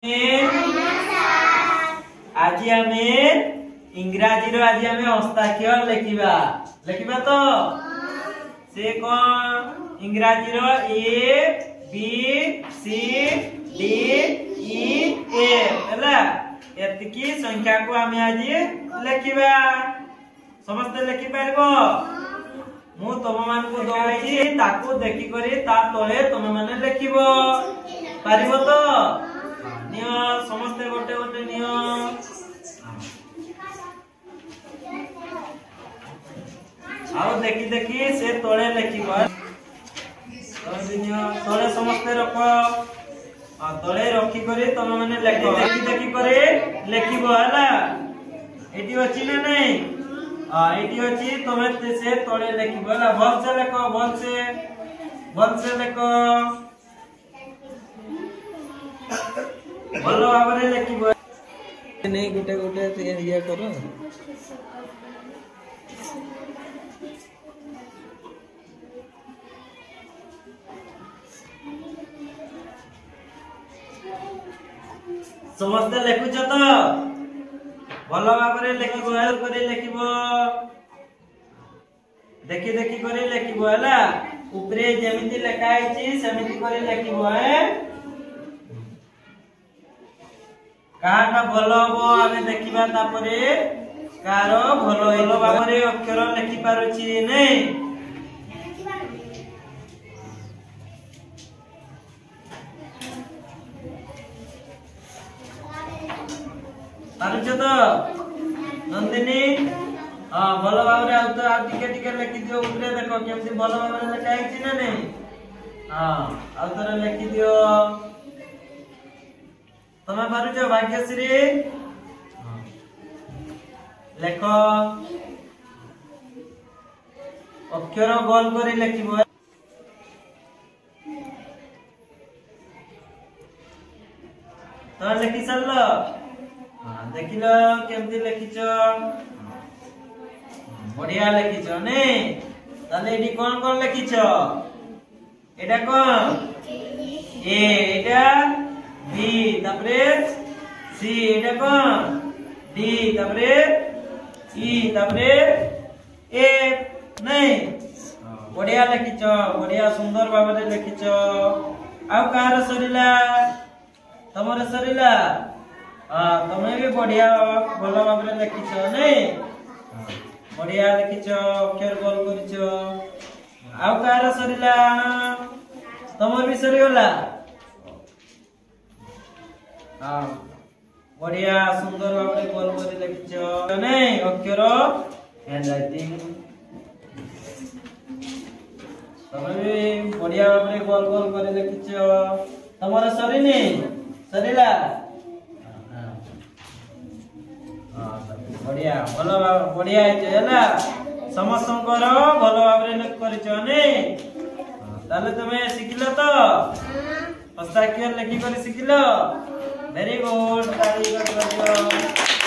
आज आम इंग्राजी आज आम हस्ताक्षर लिखा लिखा तो से कौन इंग्राजी A B C D E एतिकी संख्या को आम आज लिखा समस्ते लिखिपार मु तुम मान को दौड़ी ताकू देखी करी ता तले तुम माने लिखिब पारिबो तो नियो समस्ते गोटे गोटे नियो आओ देखी देखी से तले लिखिब तले समस्ते रख तले रखी करी तुम माने लिखि देखी देखी करे लिखिब हला एटी अछि ना नहीं एटी अछि तमे से तले लिखिब हला भल से लिखो भल से लिखो भलो भाबरे लिखिब नहीं गोटे गोटे ये करो समस्त लिखुछ तो भलो भाबरे लिखिब हेल्प करे लिखिब देखि देखि करे लिखिब हला ऊपरे जेमिति लिखा आइछि सेमिति करे लिखिब है काटा भलो हबो आमे देखिबा तापरे कार भलो हेलो भाबरे अक्षर लिखि पारुछि नै पारुछ तो नंदिनी हां भलो भाबरे आ तो टिके टिके लिखि दियो ऊपरे देखो केमति भलो भाबरे लिखा आइछि ना नै हां आ तोरे लिखि दियो तमे पारुछ भाग्यश्री लेख अक्षर गोल करी लिखिब तो लिखि सरल देखिल केमती लिखिछ बढ़िया लिखिछ ने ताले एडी कोन कोन लिखिछ एटा कोन ए एटा बी तापरे सी एटा कोन डी तापरे ई तापरे ए नहीं बढ़िया लिखिछ बढ़िया सुंदर भाबरे लिखिछ आ कार सरिला तमरे सरिला तमे भी बढ़िया भलो भाबरे लिखिछ नहीं बढ़िया लिखिछ अक्षर गोल करिछ आ कार सरिला तमर भी सरिगला हां बढ़िया सुंदर भाबरे गोल करी लिखिछ नहीं अक्षर हैंड राइटिंग तमे भी बढ़िया भाबरे गोल गोल करी लिखिछ तमर सरिनी सरिला हां बढ़िया भलो बढ़िया हैला समस्तंकर भलो भाबरे लिख करिछ नहीं ताले तमे सिखिलो तो हस्ताक्षर लिखि करी सिखिलो वेरी गुड ताली कर दियो।